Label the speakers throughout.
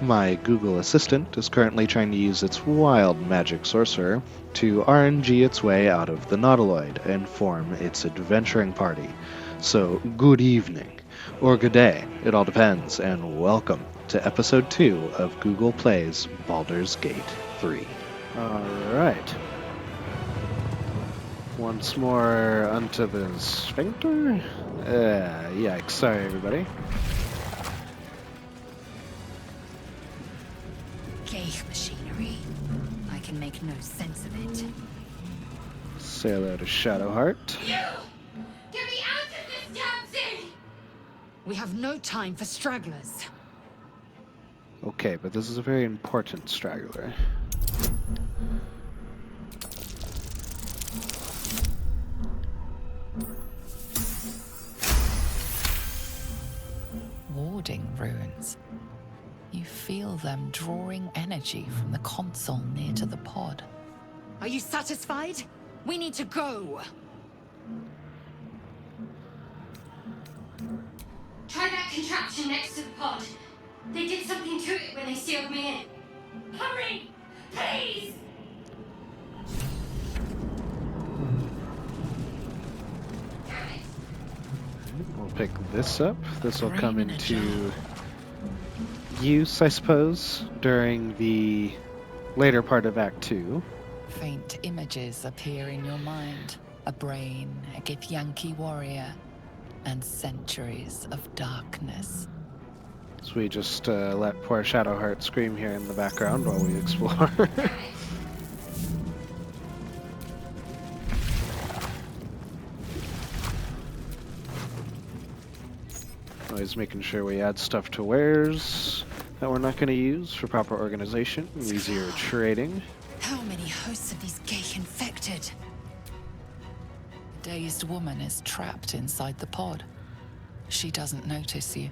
Speaker 1: My Google Assistant is currently trying to use its Wild Magic Sorcerer to RNG its way out of the Nautiloid and form its adventuring party. So, good evening, or good day, it all depends, and welcome to episode 2 of Google Play's Baldur's Gate 3. Alright. Once more unto the sphincter? Yikes, sorry everybody.
Speaker 2: Gale machinery. I can make no sense of it.
Speaker 1: Say hello to Shadowheart.
Speaker 2: You! Get me out of this damn thing! We have no time for stragglers.
Speaker 1: Okay, but this is a very important straggler.
Speaker 3: Warding runes. You feel them drawing energy from the console near to the pod.
Speaker 2: Are you satisfied? We need to go.
Speaker 4: Try that contraption next to the pod. They did something to it when they sealed me in. Hurry! Please! Damn it.
Speaker 1: We'll pick this up. This will come into use, I suppose, during the later part of Act 2.
Speaker 3: Faint images appear in your mind. A brain, a Githyanki warrior, and centuries of darkness.
Speaker 1: So we just let poor Shadowheart scream here in the background while we explore. Always making sure we add stuff to wares that we're not going to use for proper organization, easier trading.
Speaker 2: How many hosts of these gay infected?
Speaker 3: A dazed woman is trapped inside the pod. She doesn't notice you.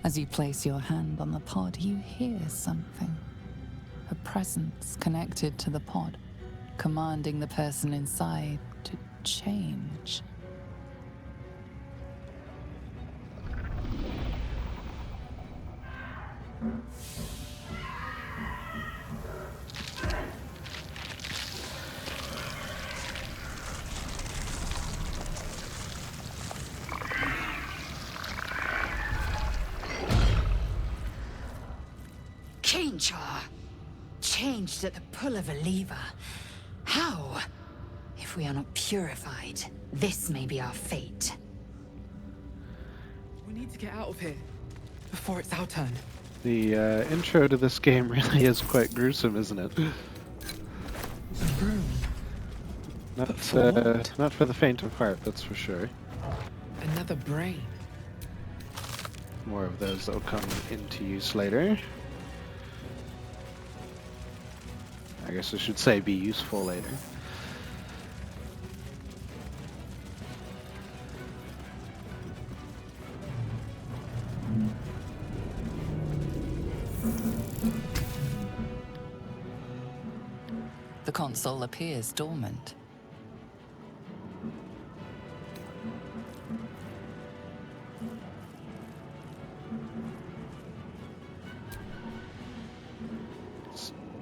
Speaker 3: As you place your hand on the pod, you hear something. A presence connected to the pod, commanding the person inside to change.
Speaker 2: Change her. Changed at the pull of a lever. How? If we are not purified, this may be our fate.
Speaker 5: We need to get out of here before it's our turn.
Speaker 1: The intro to this game really is quite gruesome, isn't it?
Speaker 5: The room.
Speaker 1: Not
Speaker 5: for what?
Speaker 1: not for the faint of heart, that's for sure.
Speaker 5: Another brain.
Speaker 1: More of those that will come into use later. I guess I should say be useful later.
Speaker 3: The console appears dormant.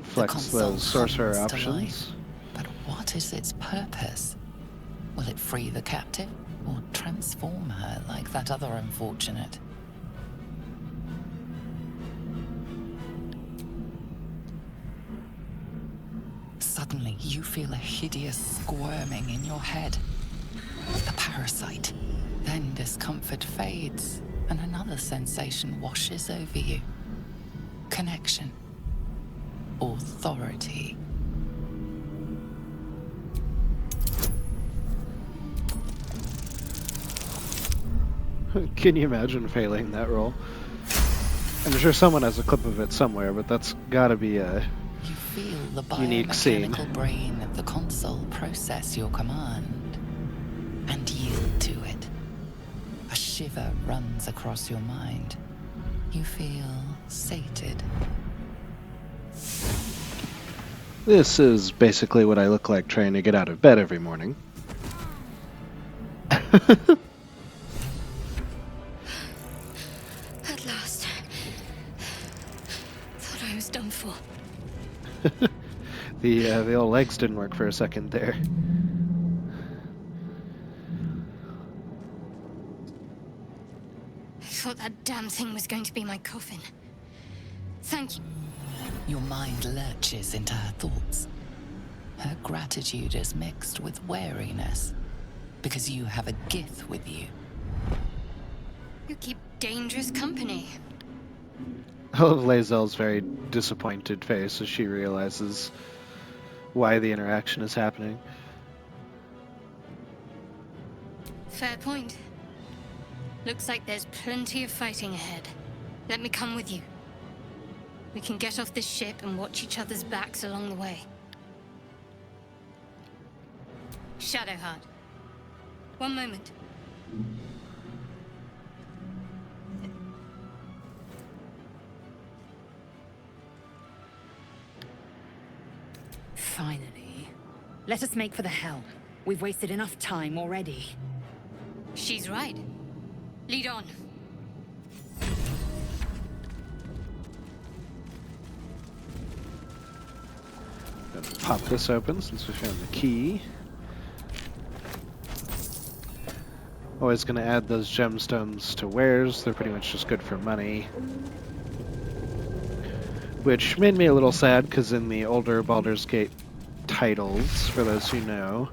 Speaker 1: Flex those sorcerer options.
Speaker 3: But what is its purpose? Will it free the captive, or transform her like that other unfortunate? Suddenly, you feel a hideous squirming in your head. The parasite. Then discomfort fades, and another sensation washes over you. Connection. Authority.
Speaker 1: Can you imagine failing that roll? I'm sure someone has a clip of it somewhere, but that's gotta be a
Speaker 3: You feel the
Speaker 1: unique scene.
Speaker 3: biomechanical brain of the console process your command and yield to it. A shiver runs across your mind. You feel sated.
Speaker 1: This is basically what I look like trying to get out of bed every morning.
Speaker 4: At last. Thought I was done for.
Speaker 1: The old legs didn't work for a second there.
Speaker 4: I thought that damn thing was going to be my coffin. Thank you.
Speaker 3: Your mind lurches into her thoughts. Her gratitude is mixed with wariness, because you have a Gith with you.
Speaker 4: You keep dangerous company.
Speaker 1: I love Lae'zel's very disappointed face as she realizes why the interaction is happening.
Speaker 4: Fair point. Looks like there's plenty of fighting ahead. Let me come with you. We can get off this ship and watch each other's backs along the way. Shadowheart. One moment.
Speaker 2: Finally. Let us make for the helm. We've wasted enough time already.
Speaker 4: She's right. Lead on.
Speaker 1: Gonna pop this open since we found the key. Always gonna add those gemstones to wares. They're pretty much just good for money. Which made me a little sad because in the older Baldur's Gate titles, for those who know,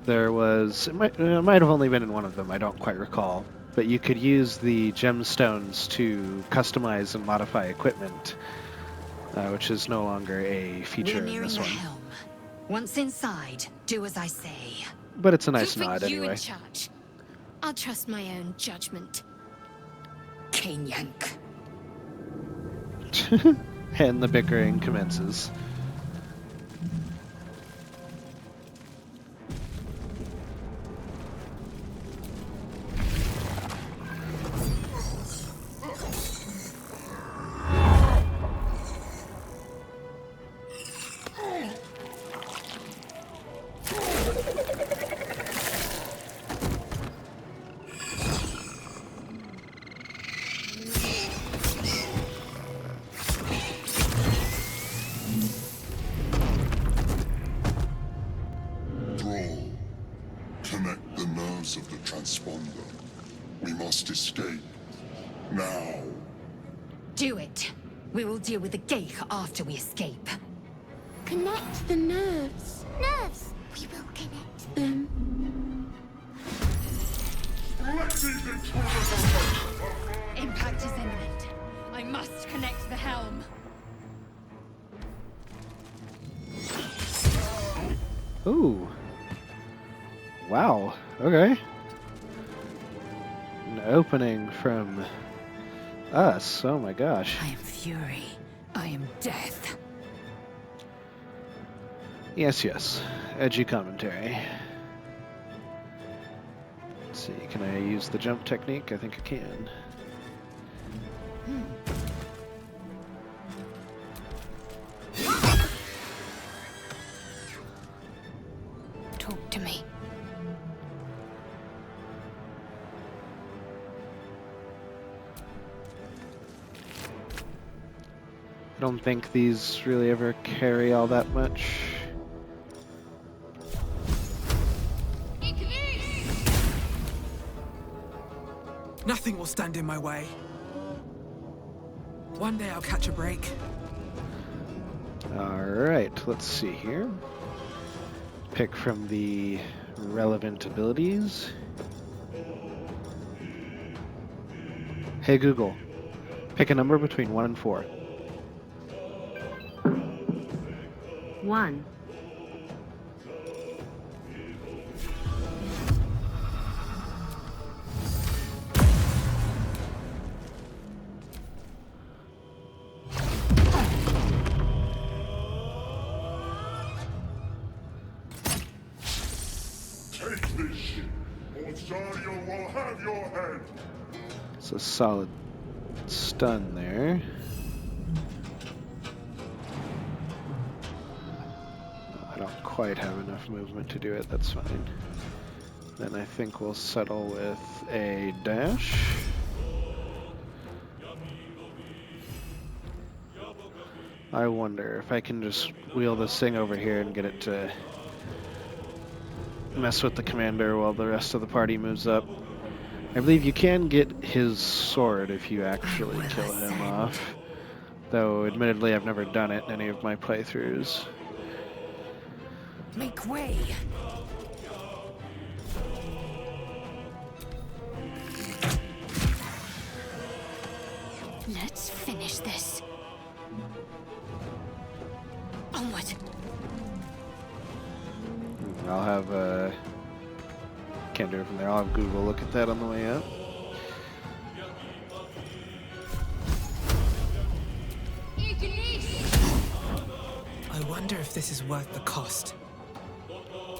Speaker 1: there was, it might have only been in one of them, I don't quite recall, but you could use the gemstones to customize and modify equipment, which is no longer a feature
Speaker 2: We're
Speaker 1: in
Speaker 2: nearing
Speaker 1: this
Speaker 2: the
Speaker 1: one.
Speaker 2: helm. Once inside, do as I say.
Speaker 1: But it's a nice
Speaker 4: Who put
Speaker 1: nod
Speaker 4: you
Speaker 1: anyway.
Speaker 4: in charge? I'll trust my own judgment.
Speaker 2: Cane yank.
Speaker 1: And the bickering commences.
Speaker 6: Thrall, connect the nerves of the transponder. We must escape. Now.
Speaker 2: Do it. We will deal with the Gale after we escape.
Speaker 4: Connect the nerves. Nerves! We will connect them.
Speaker 2: Impact is imminent. I must connect the helm.
Speaker 1: Ooh. Wow. Okay. An opening from us. Oh my gosh.
Speaker 2: I am fury. I am death.
Speaker 1: Yes, yes. Edgy commentary. Let's see, can I use the jump technique? I think I can.
Speaker 4: Talk to me.
Speaker 1: I don't think these really ever carry all that much.
Speaker 5: Nothing will stand in my way. One day I'll catch a break.
Speaker 1: Alright, let's see here. Pick from the relevant abilities. Hey Google, pick a number between 1 and 4.
Speaker 7: 1.
Speaker 6: Take this ship, or Astarion will have your head.
Speaker 1: It's a solid stun there. I don't quite have enough movement to do it, that's fine. Then I think we'll settle with a dash. I wonder if I can just wheel this thing over here and get it to mess with the commander while the rest of the party moves up. I believe you can get his sword if you actually kill him off. Though, admittedly, I've never done it in any of my playthroughs.
Speaker 2: Make way!
Speaker 4: Let's finish this. Onward.
Speaker 1: I'll have, can't do it from there. I'll have Google look at that on the way up.
Speaker 5: I wonder if this is worth the cost.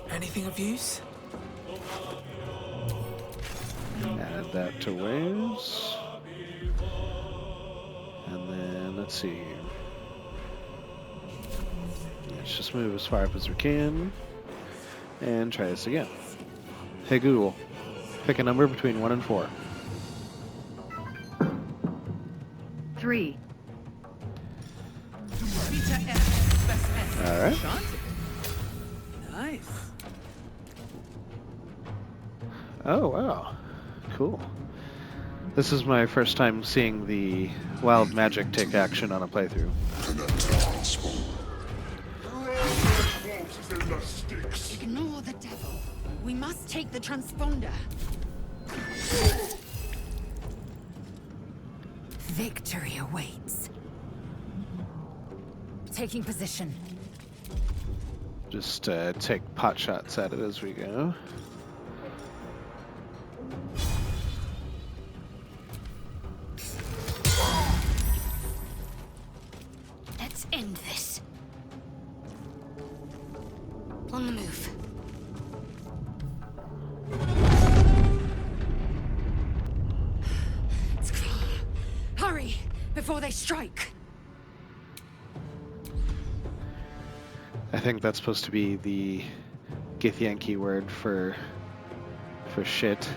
Speaker 5: Anything of use?
Speaker 1: Add that to waves. And then, let's see here. Let's just move as far up as we can. And try this again. Hey Google, pick a number between 1 and 4.
Speaker 7: 3.
Speaker 1: Alright.
Speaker 5: Nice.
Speaker 1: Oh, wow. Cool. This is my first time seeing the Wild Magic take action on a playthrough.
Speaker 6: Connect the transponder. In the sticks.
Speaker 2: Ignore the devil. We must take the transponder. Victory awaits. Taking position.
Speaker 1: Just take pot shots at it as we go.
Speaker 4: Let's end this. On the move.
Speaker 2: It's clear. Hurry, before they strike.
Speaker 1: I think that's supposed to be the Githyanki word for shit.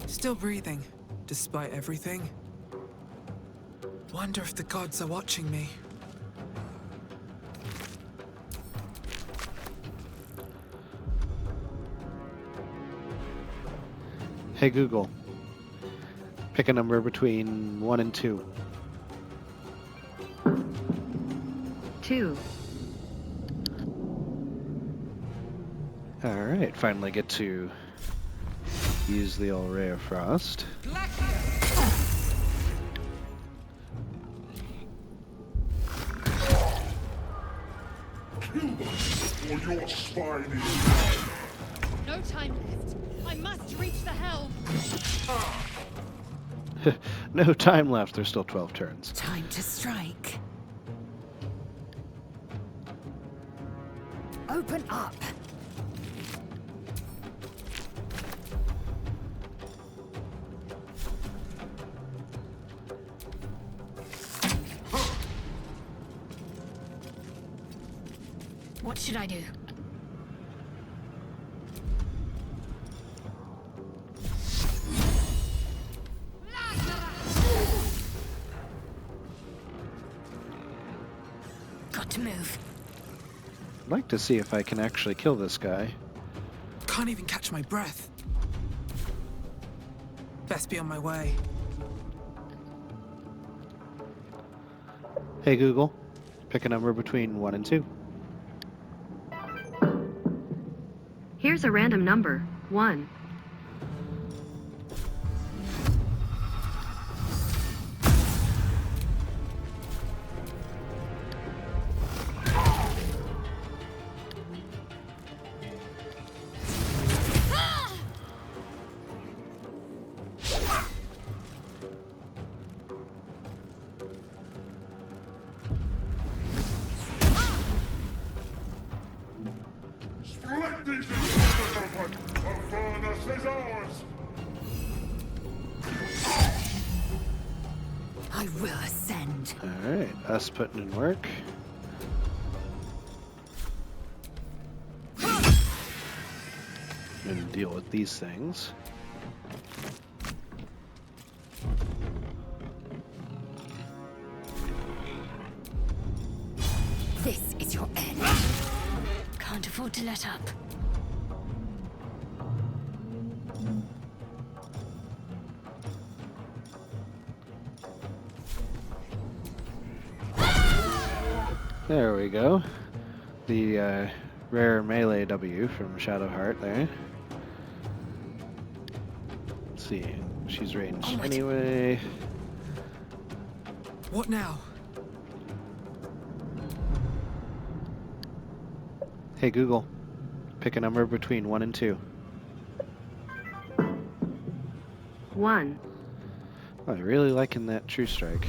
Speaker 5: Still breathing, despite everything. Wonder if the gods are watching me.
Speaker 1: Hey Google, pick a number between 1 and 2.
Speaker 7: 2.
Speaker 1: Alright, finally get to use the old Ray of Frost.
Speaker 6: Or your spine is
Speaker 2: No time left. I must reach the helm.
Speaker 1: No time left, there's still 12 turns.
Speaker 2: Time to strike. Open up.
Speaker 4: What should I do? Got to move.
Speaker 1: I'd like to see if I can actually kill this guy.
Speaker 5: Can't even catch my breath. Best be on my way.
Speaker 1: Hey Google, pick a number between 1 and 2.
Speaker 7: Here's a random number. 1.
Speaker 6: Strike these inhabitants of furnace
Speaker 2: end.
Speaker 1: Alright, us putting in work. Gonna deal with these things.
Speaker 2: This is your end.
Speaker 4: Can't afford to let up.
Speaker 1: There we go. The rare melee W from Shadowheart there. Let's see. She's ranged
Speaker 4: Onward.
Speaker 1: anyway.
Speaker 5: What now?
Speaker 1: Hey Google, pick a number between 1 and 2.
Speaker 7: 1.
Speaker 1: Oh, I'm really liking that True Strike.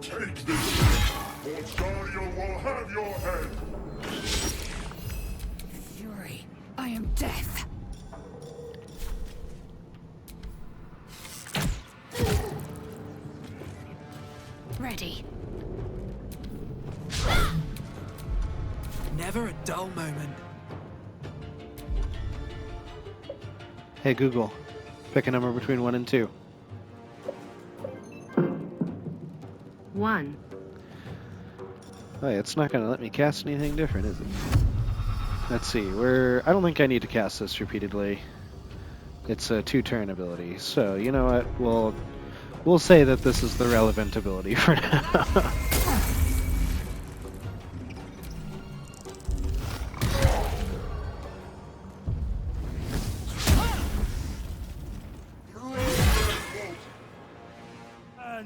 Speaker 6: Take this, or Astarion will have your head.
Speaker 2: Fury, I am death.
Speaker 4: Ready.
Speaker 5: Never a dull moment.
Speaker 1: Hey Google, pick a number between 1 and 2.
Speaker 7: 1.
Speaker 1: Oh, yeah, it's not gonna let me cast anything different, is it? Let's see, I don't think I need to cast this repeatedly. It's a 2-turn ability, so you know what, we'll say that this is the relevant ability for now.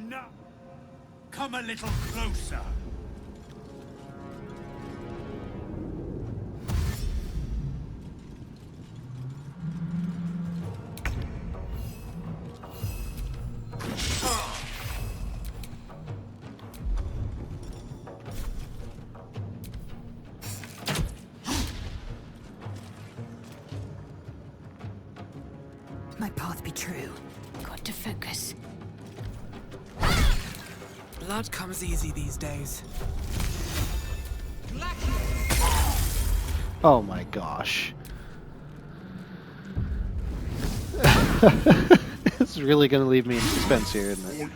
Speaker 8: No. Come a little closer.
Speaker 2: My path be true.
Speaker 4: Got to focus.
Speaker 5: Blood comes easy these days.
Speaker 1: Oh my gosh. It's really gonna leave me in suspense here, isn't it?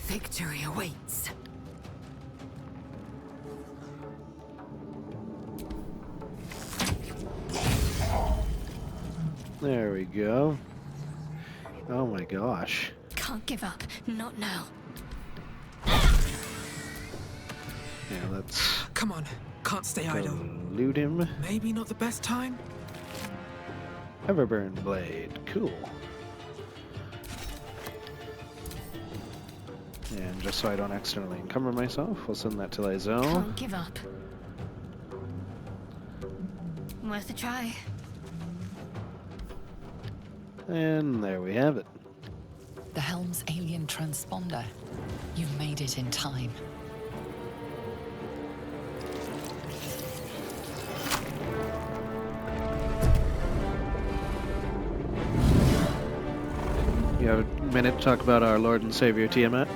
Speaker 2: Victory awaits.
Speaker 1: There we go. Oh my gosh.
Speaker 4: Can't give up. Not now.
Speaker 1: Yeah, let's
Speaker 5: Come on, can't stay
Speaker 1: go
Speaker 5: idle.
Speaker 1: loot him.
Speaker 5: Maybe not the best time?
Speaker 1: Everburn Blade. Cool. And just so I don't accidentally encumber myself, we'll send that to Lyzo.
Speaker 4: Can't give up. Worth a try.
Speaker 1: And there we have it.
Speaker 3: The Helm's alien transponder. You've made it in time.
Speaker 1: You have a minute to talk about our Lord and Savior Tiamat?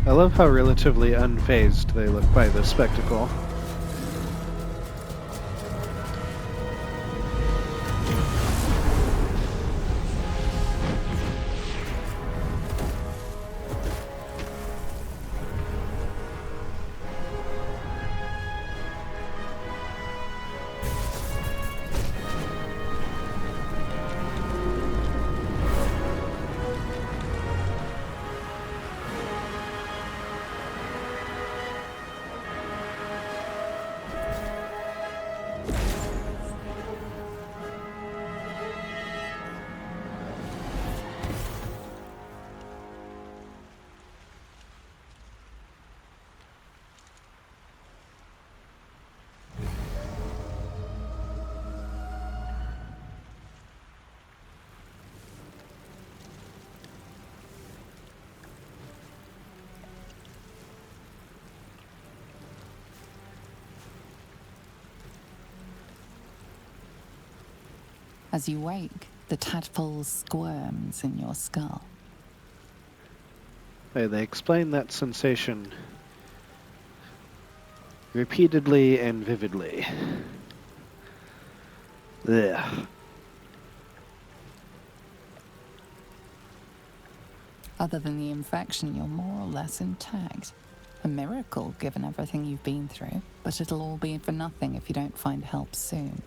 Speaker 1: I love how relatively unfazed they look by this spectacle.
Speaker 3: As you wake, the tadpole squirms in your skull.
Speaker 1: They explain that sensation repeatedly and vividly. Ugh.
Speaker 3: Other than the infection, you're more or less intact. A miracle, given everything you've been through, but it'll all be for nothing if you don't find help soon.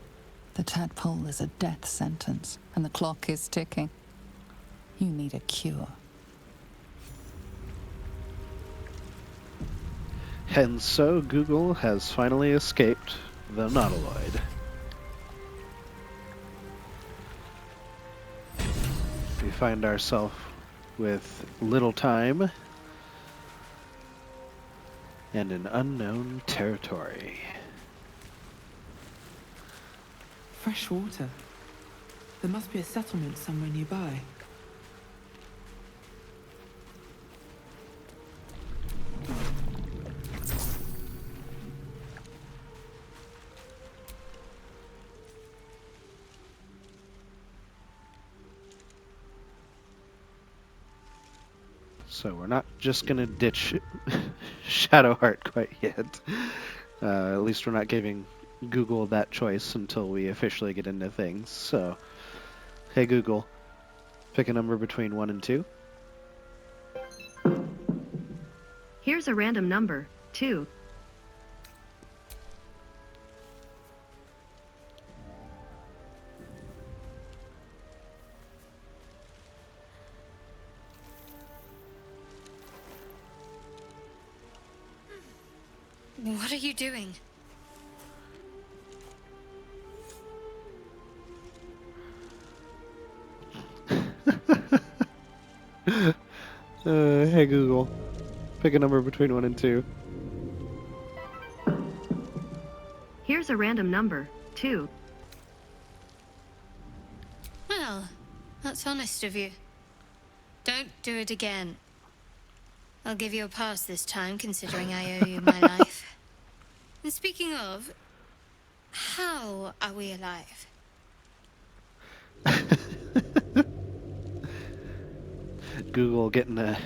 Speaker 3: The tadpole is a death sentence, and the clock is ticking. You need a cure.
Speaker 1: And so Google has finally escaped the Nautiloid. We find ourselves with little time and an unknown territory.
Speaker 5: Fresh water. There must be a settlement somewhere nearby.
Speaker 1: So we're not just gonna ditch Shadowheart quite yet. At least we're not giving Google that choice until we officially get into things. So, hey Google, pick a number between 1 and 2.
Speaker 7: Here's a random number, 2.
Speaker 4: What are you doing?
Speaker 1: Hey Google, pick a number between 1 and 2.
Speaker 7: Here's a random number, 2.
Speaker 4: Well, that's honest of you. Don't do it again. I'll give you a pass this time, considering I owe you my life. And speaking of, how are we alive?
Speaker 1: Google getting a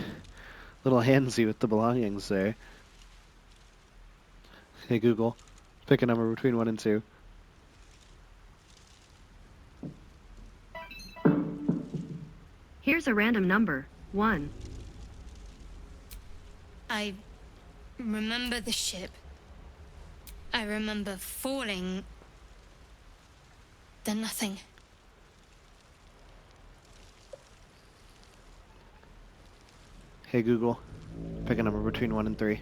Speaker 1: little handsy with the belongings there. Hey Google, pick a number between 1 and 2.
Speaker 7: Here's a random number, 1.
Speaker 4: I remember the ship. I remember falling. Then nothing.
Speaker 1: Hey Google, pick a number between 1 and 3.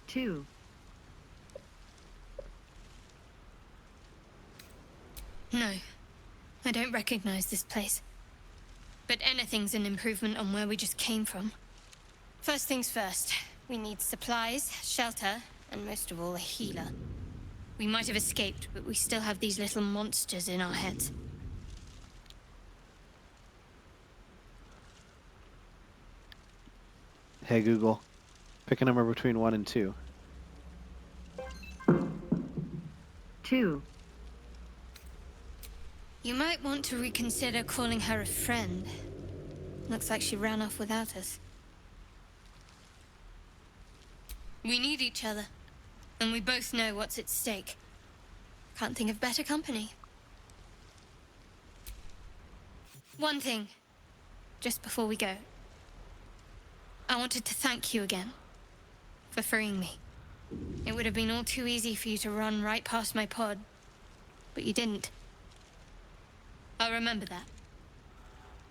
Speaker 7: 2.
Speaker 4: No, I don't recognize this place. But anything's an improvement on where we just came from. First things first, we need supplies, shelter, and most of all, a healer. We might have escaped, but we still have these little monsters in our heads.
Speaker 1: Hey Google, pick a number between 1 and 2.
Speaker 7: 2.
Speaker 4: You might want to reconsider calling her a friend. Looks like she ran off without us. We need each other, and we both know what's at stake. Can't think of better company. One thing, just before we go. I wanted to thank you again for freeing me. It would have been all too easy for you to run right past my pod, but you didn't. I'll remember that.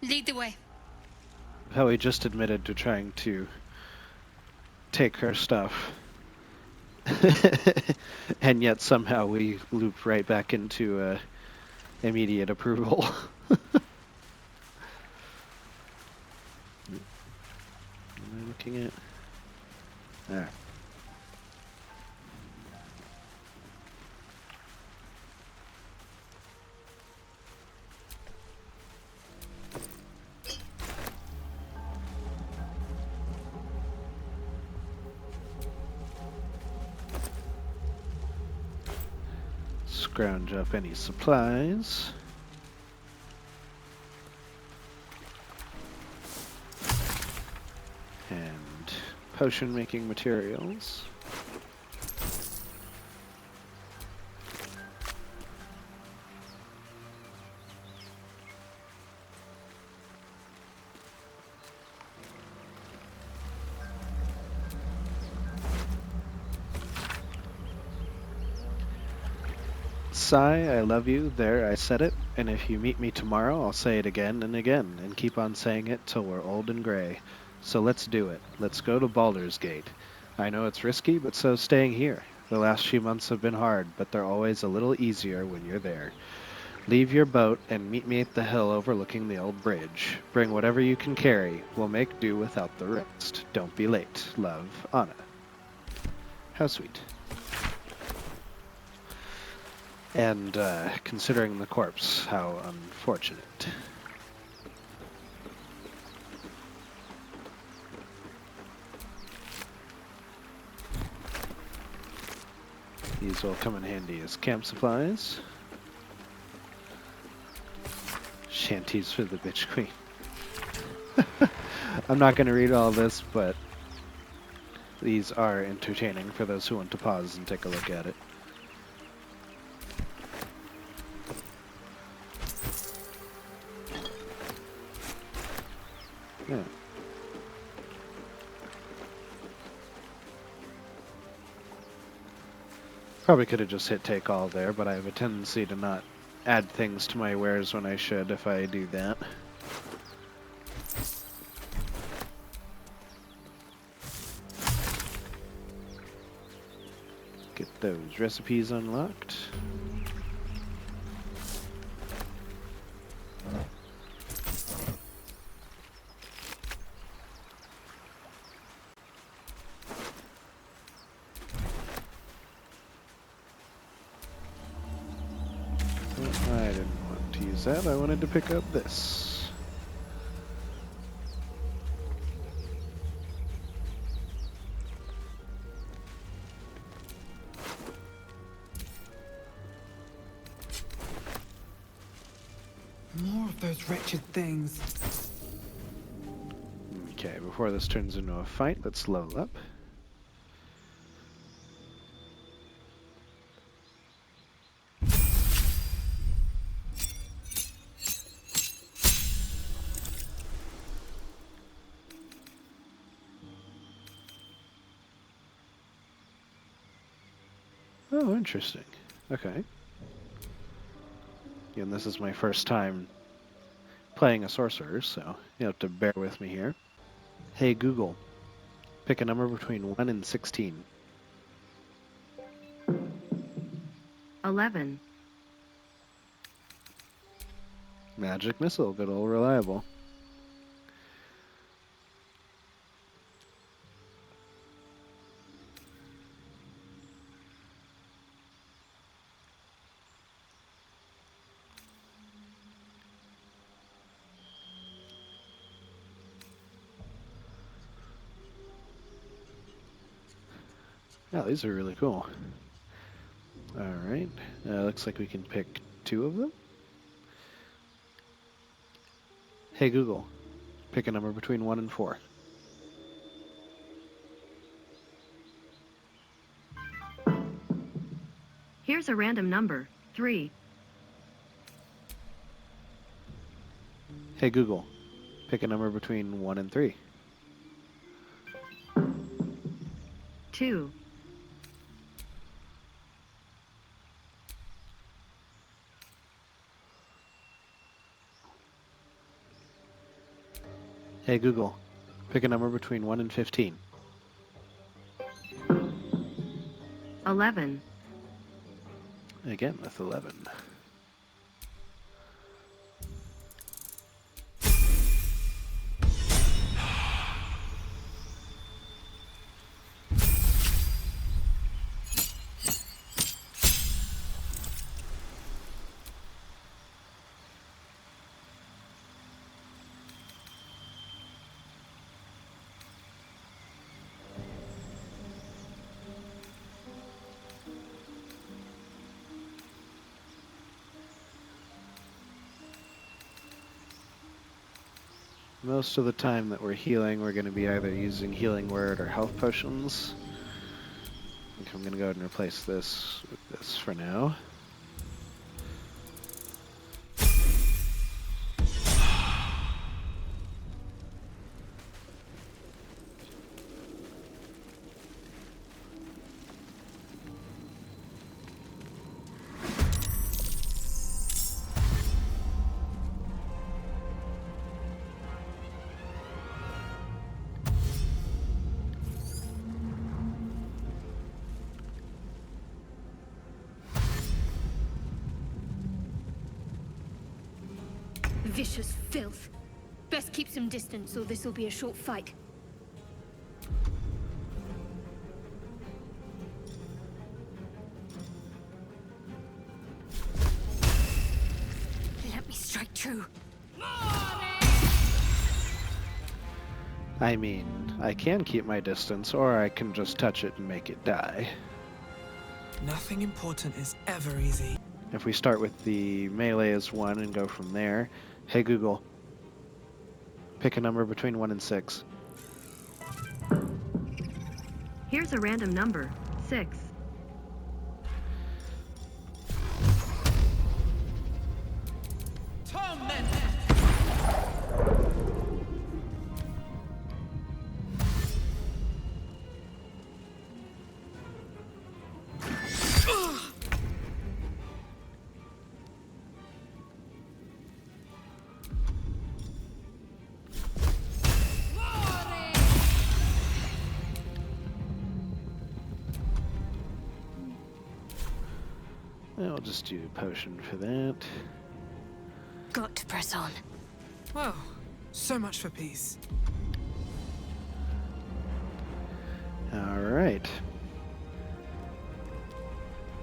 Speaker 4: Lead the way.
Speaker 1: How he just admitted to trying to take her stuff. And yet somehow we loop right back into immediate approval. Am I looking at? There. Scrounge up any supplies. And potion making materials. Sigh, I love you, there I said it, and if you meet me tomorrow I'll say it again and again, and keep on saying it till we're old and gray. So let's do it. Let's go to Baldur's Gate. I know it's risky, but so's staying here. The last few months have been hard, but they're always a little easier when you're there. Leave your boat and meet me at the hill overlooking the old bridge. Bring whatever you can carry. We'll make do without the rest. Don't be late. Love, Anna. How sweet. And considering the corpse, how unfortunate. These will come in handy as camp supplies. Shanties for the bitch queen. I'm not going to read all this, but these are entertaining for those who want to pause and take a look at it. Yeah. Probably could have just hit take all there, but I have a tendency to not add things to my wares when I should if I do that. Get those recipes unlocked. I didn't want to use that, I wanted to pick up this.
Speaker 5: More of those wretched things.
Speaker 1: Okay, before this turns into a fight, let's level up. Oh, interesting. Okay. And this is my first time playing a sorcerer, so you have to bear with me here. Hey Google, pick a number between 1 and 16.
Speaker 7: 11.
Speaker 1: Magic missile, good old reliable. Yeah, these are really cool. Alright, looks like we can pick 2 of them. Hey Google, Pick a number between 1 and 4.
Speaker 7: Here's a random number. 3.
Speaker 1: Hey Google, pick a number between 1 and 3.
Speaker 7: 2.
Speaker 1: Hey Google, pick a number between 1 and 15.
Speaker 7: 11.
Speaker 1: Again with 11. Most of the time that we're healing, we're going to be either using Healing Word or health potions. I think I'm going to go ahead and replace this with this for now.
Speaker 4: Vicious filth. Best keep some distance, or this will be a short fight. Let me strike true.
Speaker 1: I mean, I can keep my distance, or I can just touch it and make it die.
Speaker 5: Nothing important is ever easy.
Speaker 1: If we start with the melee as 1 and go from there, hey Google, pick a number between 1 and 6.
Speaker 7: Here's a random number. 6.
Speaker 1: I'll just do a potion for that.
Speaker 4: Got to press on.
Speaker 5: Well, so much for peace.
Speaker 1: Alright.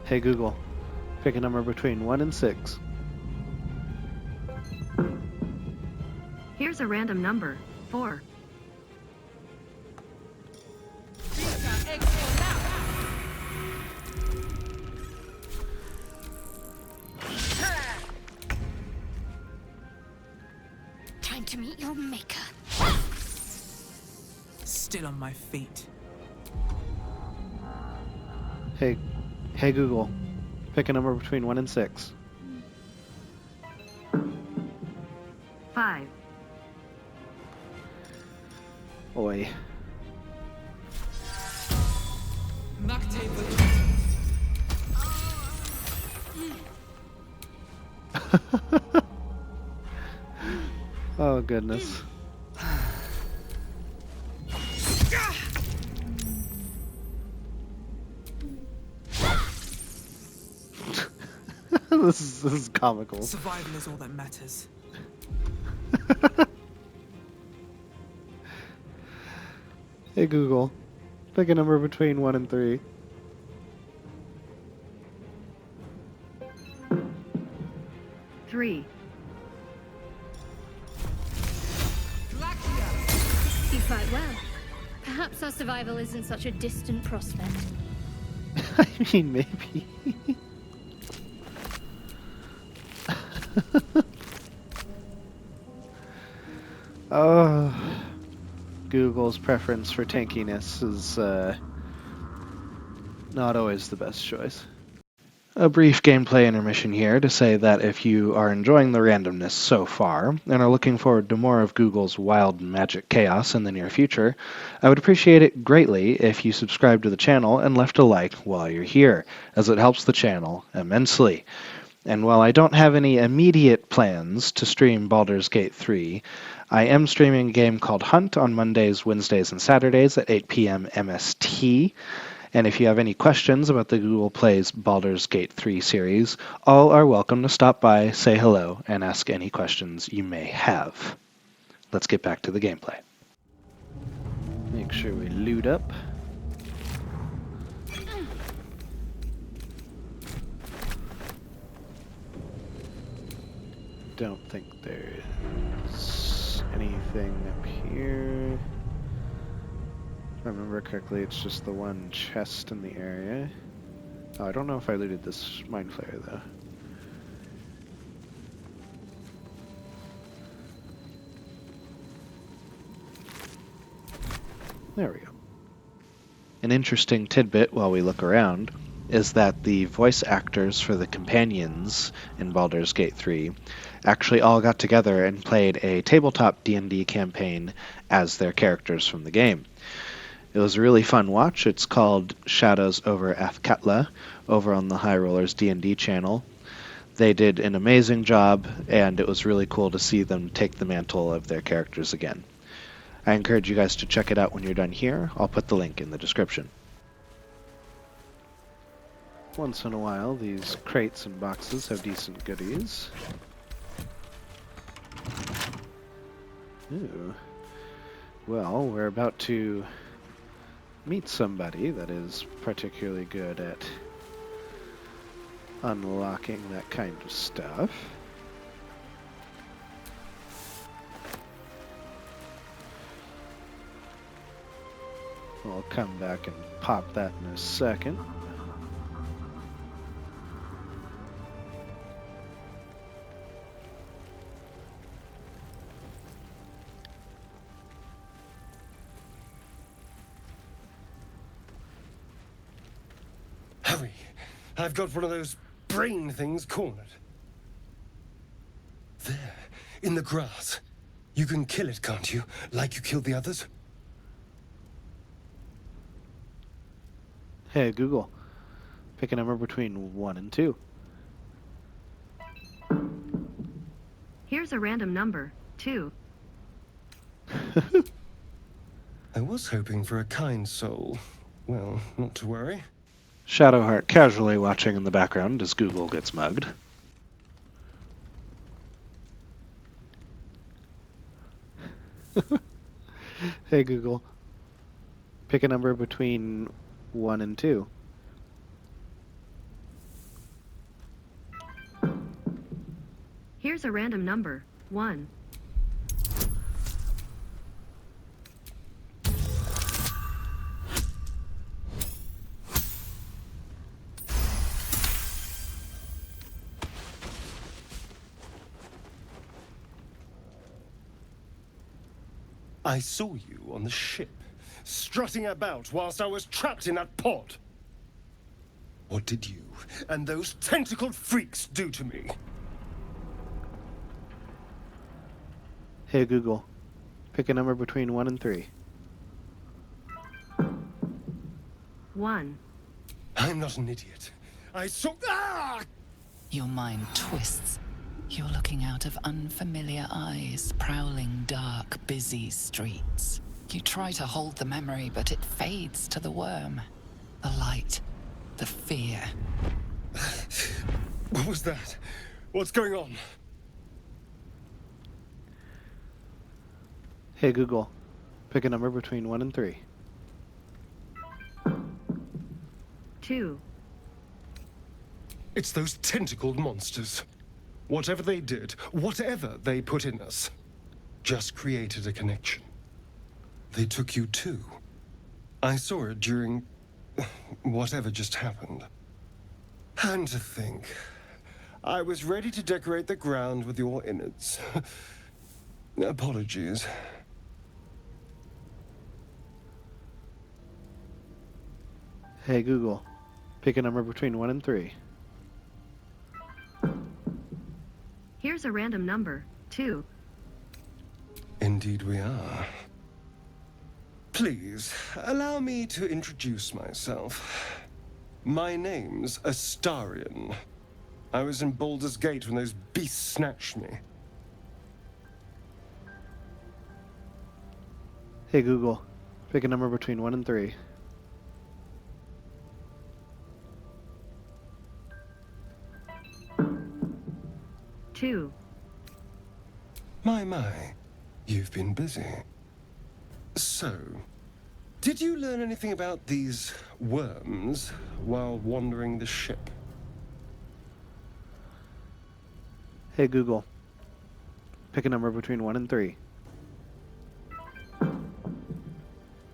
Speaker 1: Hey Google, pick a number between 1 and 6.
Speaker 7: Here's a random number. 4.
Speaker 4: Time to meet your maker.
Speaker 5: Still on my feet.
Speaker 1: Hey Google, pick a number between 1 and 6.
Speaker 7: 5.
Speaker 1: Oi. Oh goodness. This is comical.
Speaker 5: Survival is all that matters.
Speaker 1: Hey Google, pick a number between 1 and 3.
Speaker 7: 3.
Speaker 4: You fight well. Perhaps our survival isn't such a distant prospect.
Speaker 1: I mean, maybe. Oh, Google's preference for tankiness is not always the best choice. A brief gameplay intermission here to say that if you are enjoying the randomness so far and are looking forward to more of Google's wild magic chaos in the near future, I would appreciate it greatly if you subscribe to the channel and left a like while you're here, as it helps the channel immensely. And while I don't have any immediate plans to stream Baldur's Gate 3, I am streaming a game called Hunt on Mondays, Wednesdays, and Saturdays at 8 p.m. MST. And if you have any questions about the Google Play's Baldur's Gate 3 series, all are welcome to stop by, say hello, and ask any questions you may have. Let's get back to the gameplay. Make sure we loot up. Don't think there's anything up here. If I remember correctly, it's just the one chest in the area. Oh, I don't know if I looted this Mind Flayer, though. There we go. An interesting tidbit while we look around is that the voice actors for the companions in Baldur's Gate 3 actually all got together and played a tabletop D&D campaign as their characters from the game. It was a really fun watch. It's called Shadows over Athkatla over on the High Rollers D&D channel. They did an amazing job, and it was really cool to see them take the mantle of their characters again. I encourage you guys to check it out when you're done here. I'll put the link in the description. Once in a while, these crates and boxes have decent goodies. Ooh. Well, we're about to meet somebody that is particularly good at unlocking that kind of stuff. We'll come back and pop that in a second.
Speaker 9: Hurry! I've got one of those brain things cornered. There, in the grass. You can kill it, can't you? Like you killed the others?
Speaker 1: Hey, Google. Pick a number between 1 and 2.
Speaker 7: Here's a random number, 2.
Speaker 9: I was hoping for a kind soul. Well, not to worry.
Speaker 1: Shadowheart casually watching in the background as Google gets mugged. Hey Google, pick a number between 1 and 2.
Speaker 7: Here's a random number, 1.
Speaker 9: I saw you on the ship, strutting about whilst I was trapped in that pod. What did you and those tentacled freaks do to me?
Speaker 1: Hey Google, pick a number between 1 and 3.
Speaker 7: 1.
Speaker 9: I'm not an idiot. I saw... Ah!
Speaker 3: Your mind twists. You're looking out of unfamiliar eyes, prowling dark, busy streets. You try to hold the memory, but it fades to the worm. The light. The fear.
Speaker 9: What was that? What's going on?
Speaker 1: Hey Google, pick a number between 1 and 3.
Speaker 7: 2.
Speaker 9: It's those tentacled monsters. Whatever they did, whatever they put in us, just created a connection. They took you too. I saw it during whatever just happened. And to think, I was ready to decorate the ground with your innards. Apologies.
Speaker 1: Hey Google, pick a number between 1 and 3.
Speaker 7: Here's a random number, 2.
Speaker 9: Indeed we are. Please, allow me to introduce myself. My name's Astarion. I was in Baldur's Gate when those beasts snatched me.
Speaker 1: Hey Google, pick a number between 1 and 3.
Speaker 7: Two.
Speaker 9: My, you've been busy. So, did you learn anything about these worms while wandering the ship?
Speaker 1: Hey Google, pick a number between 1 and 3.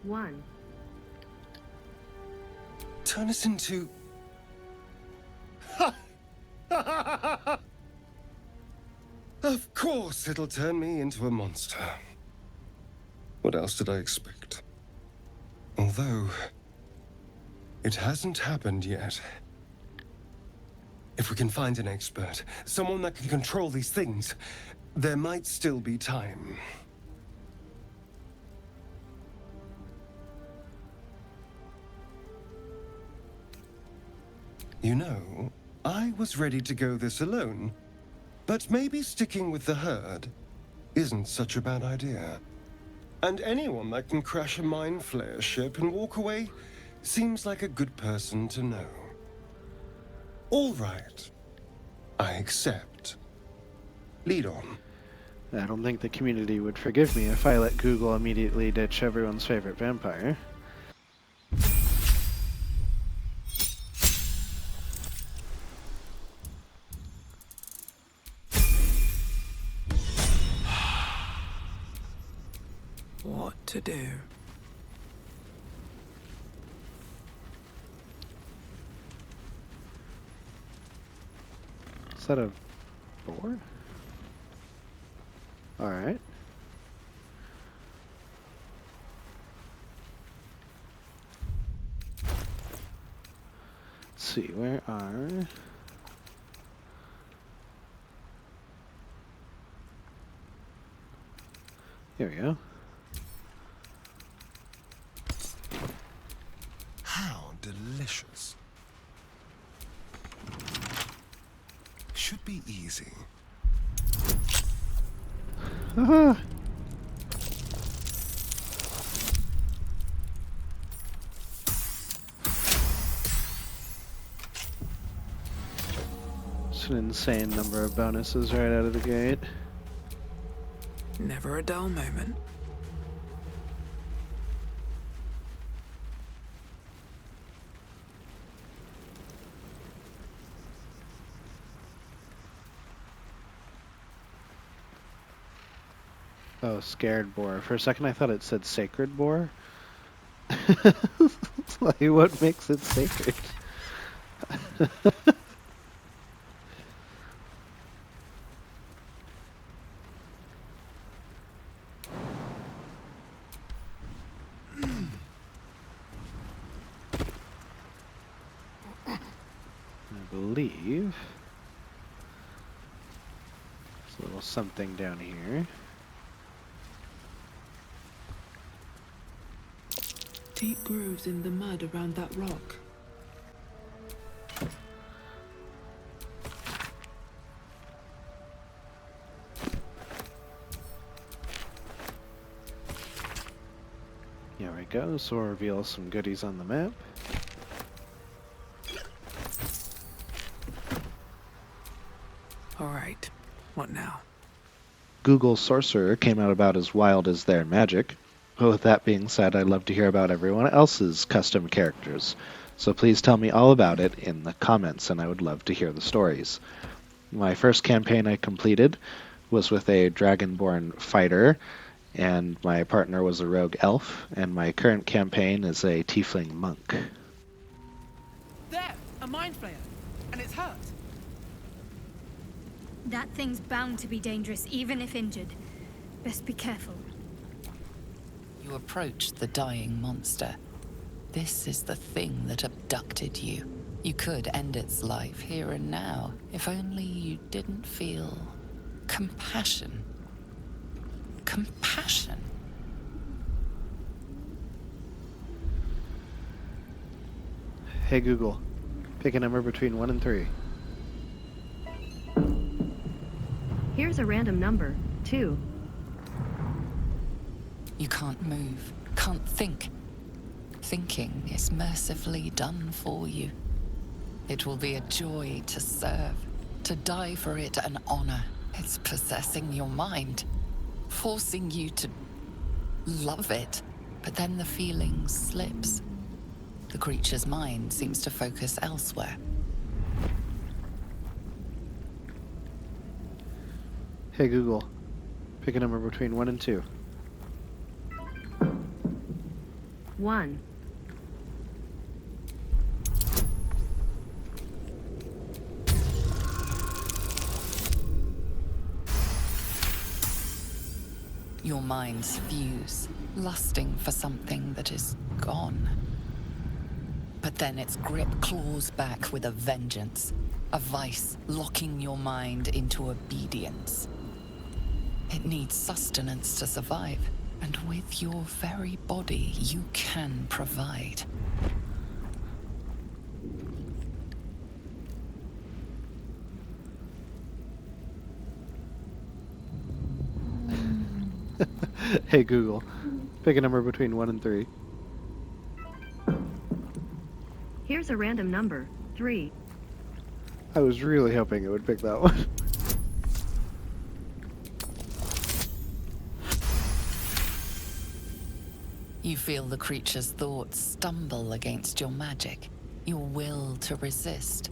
Speaker 7: 1.
Speaker 9: Turn us into... Of course it'll turn me into a monster. What else did I expect? Although, it hasn't happened yet. If we can find an expert, someone that can control these things, there might still be time. You know, I was ready to go this alone, but maybe sticking with the herd isn't such a bad idea. And anyone that can crash a Mind Flayer ship and walk away seems like a good person to know. All right. I accept. Lead on.
Speaker 1: I don't think the community would forgive me if I let Google immediately ditch everyone's favorite vampire.
Speaker 5: What to do?
Speaker 1: Is that a boar? Alright. Let's see, where are... Here we go.
Speaker 9: How delicious. Should be easy.
Speaker 1: Haha! It's an insane number of bonuses right out of the gate.
Speaker 5: Never a dull moment.
Speaker 1: Oh, scared boar. For a second I thought it said sacred boar. Like, what makes it sacred? I believe there's a little something down here.
Speaker 10: Deep grooves in the mud around that rock.
Speaker 1: Here we go, so we'll reveal some goodies on the map.
Speaker 5: Alright, what now?
Speaker 1: Google Sorcerer came out about as wild as their magic. But with that being said, I'd love to hear about everyone else's custom characters. So please tell me all about it in the comments, and I would love to hear the stories. My first campaign I completed was with a Dragonborn fighter, and my partner was a rogue elf, and my current campaign is a tiefling monk.
Speaker 11: There! A Mind Flayer! And it's hurt!
Speaker 4: That thing's bound to be dangerous, even if injured. Best be careful.
Speaker 3: You approach the dying monster. This is the thing that abducted you. You could end its life here and now, if only you didn't feel compassion. Compassion.
Speaker 1: Hey Google, pick a number between 1 and 3.
Speaker 7: Here's a random number, 2.
Speaker 3: You can't move, can't think. Thinking is mercifully done for you. It will be a joy to serve, to die for it an honor. It's possessing your mind, forcing you to love it. But then the feeling slips. The creature's mind seems to focus elsewhere.
Speaker 1: Hey Google, pick a number between 1 and 2.
Speaker 7: 1.
Speaker 3: Your minds fuse, lusting for something that is gone. But then its grip claws back with a vengeance, a vice locking your mind into obedience. It needs sustenance to survive, and with your very body, you can provide.
Speaker 1: Hey Google, pick a number between 1 and 3.
Speaker 7: Here's a random number, 3.
Speaker 1: I was really hoping it would pick that one.
Speaker 3: You feel the creature's thoughts stumble against your magic, your will to resist.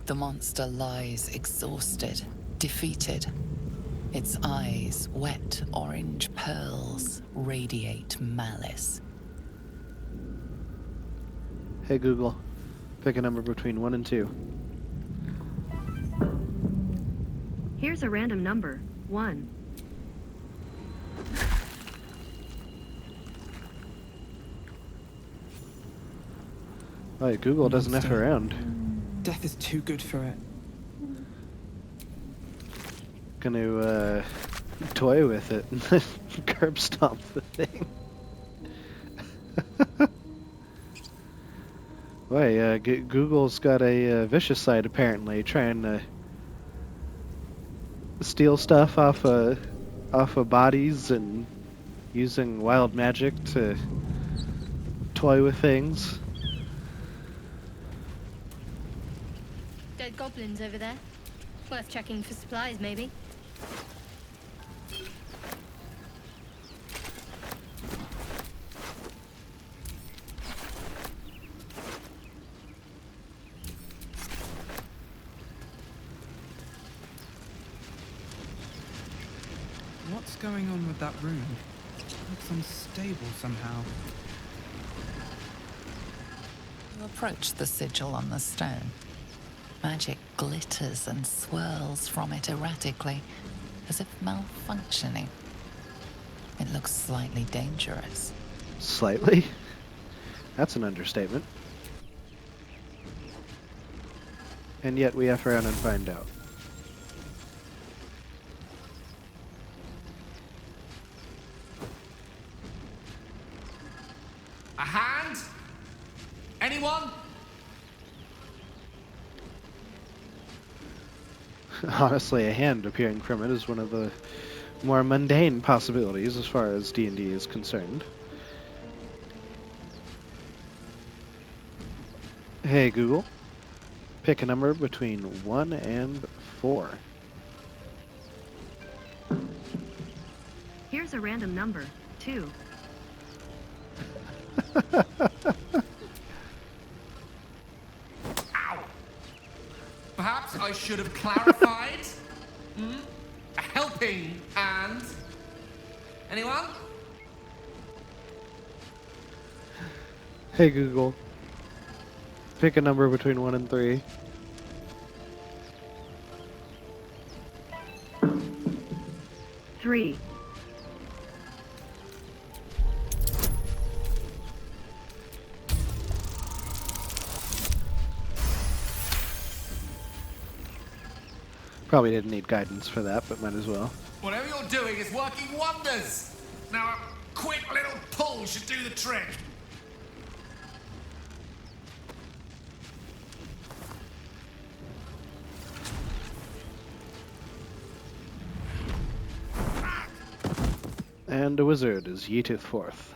Speaker 3: The monster lies exhausted, defeated. Its eyes, wet orange pearls, radiate malice.
Speaker 1: Hey Google, pick a number between 1 and 2.
Speaker 7: Here's a random number, 1.
Speaker 1: Alright, Google doesn't F around.
Speaker 5: Death is too good for it.
Speaker 1: Gonna toy with it and curb stomp the thing. Boy, Google's got a vicious side apparently, trying to steal stuff off of bodies and using wild magic to toy with things.
Speaker 4: Dead goblins over there. Worth checking for supplies, maybe.
Speaker 5: What's going on with that room? It looks unstable somehow.
Speaker 3: You approach the sigil on the stone. Magic glitters and swirls from it erratically, as if malfunctioning. It looks slightly dangerous.
Speaker 1: Slightly? That's an understatement. And yet we F around and find out.
Speaker 11: A hand? Anyone?
Speaker 1: Honestly, a hand appearing from it is one of the more mundane possibilities as far as D&D is concerned. Hey Google, pick a number between 1 and 4.
Speaker 7: Here's a random number, 2.
Speaker 11: Perhaps I should have clarified. A helping hand. Anyone?
Speaker 1: Hey Google, pick a number between 1 and 3.
Speaker 7: 3.
Speaker 1: Probably didn't need guidance for that, but might as well.
Speaker 12: Whatever you're doing is working wonders. Now a quick little pull should do the trick.
Speaker 1: And a wizard is yeeteth forth.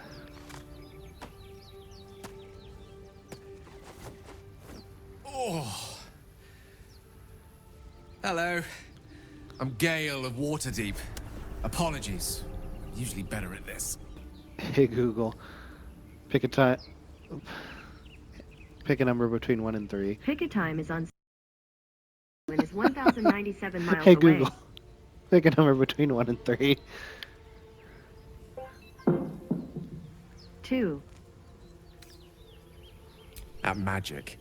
Speaker 12: Oh. Hello. I'm Gale of Waterdeep. Apologies. I'm usually better at this.
Speaker 1: Hey Google, pick a time. Pick a number between 1 and 3.
Speaker 7: Pick a time is on and is 1,097 miles
Speaker 1: Hey
Speaker 7: away.
Speaker 1: Google, pick a number between 1 and 3.
Speaker 7: 2.
Speaker 12: At magic.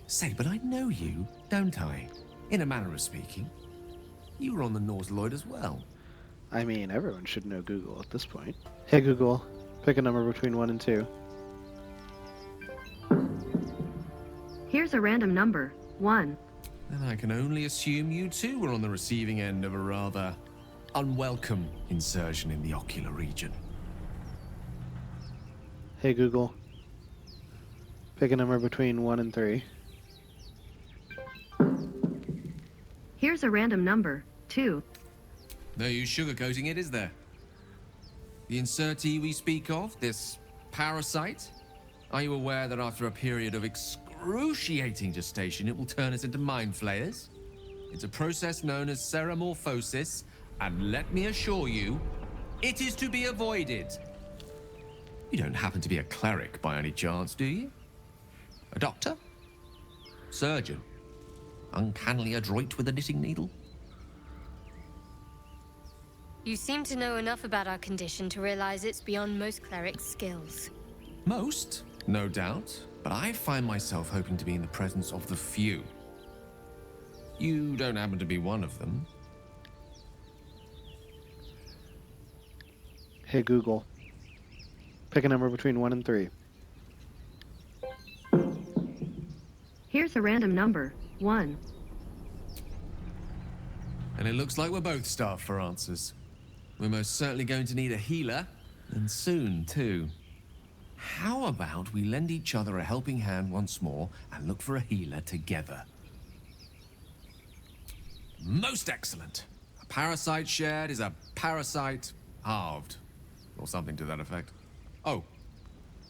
Speaker 12: Say, but I know you, don't I? In a manner of speaking. You were on the Nautiloid as well.
Speaker 1: I mean, everyone should know Google at this point. Hey Google, pick a number between 1 and 2.
Speaker 7: Here's a random number. 1.
Speaker 12: Then I can only assume you too were on the receiving end of a rather unwelcome insertion in the ocular region.
Speaker 1: Hey Google, pick a number between 1 and 3.
Speaker 7: Here's a random number. 2.
Speaker 12: No use sugarcoating it, is there? The insertee we speak of, this parasite, are you aware that after a period of excruciating gestation, it will turn us into mind flayers? It's a process known as ceramorphosis, and let me assure you, it is to be avoided. You don't happen to be a cleric by any chance, do you? A doctor? Surgeon? Uncannily adroit with a knitting needle?
Speaker 4: You seem to know enough about our condition to realize it's beyond most clerics' skills.
Speaker 12: Most, no doubt, but I find myself hoping to be in the presence of the few. You don't happen to be one of them.
Speaker 1: Hey Google, pick a number between 1 and 3.
Speaker 7: Here's a random number. 1.
Speaker 12: And it looks like we're both starved for answers. We're most certainly going to need a healer, and soon too. How about we lend each other a helping hand once more and look for a healer together? Most excellent. A parasite shared is a parasite halved, or something to that effect. Oh,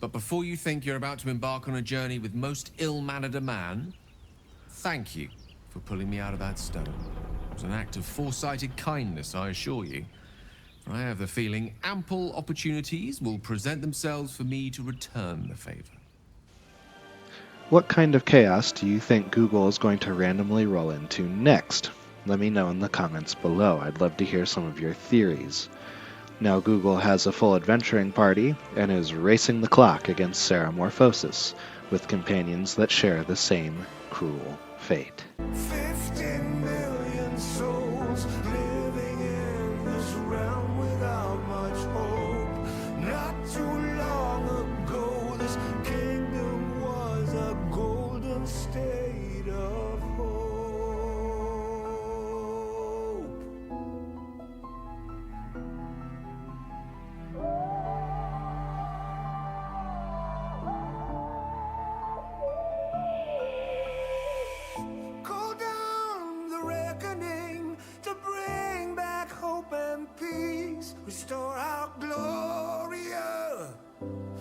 Speaker 12: but before you think you're about to embark on a journey with most ill-mannered a man, thank you for pulling me out of that study. It was an act of foresighted kindness, I assure you. For I have the feeling ample opportunities will present themselves for me to return the favor.
Speaker 1: What kind of chaos do you think Google is going to randomly roll into next? Let me know in the comments below. I'd love to hear some of your theories. Now Google has a full adventuring party and is racing the clock against ceramorphosis, with companions that share the same cruel fate.
Speaker 13: 15 million souls living in this realm without much hope. Not too long ago, this kingdom was a golden state of hope. Call down the reckoning to bring back hope and peace. Restore our Gloria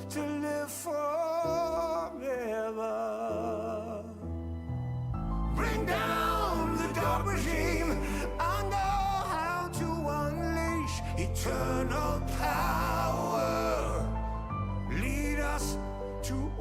Speaker 13: to live forever. Bring down the dark regime. I know how to unleash eternal power. Lead us to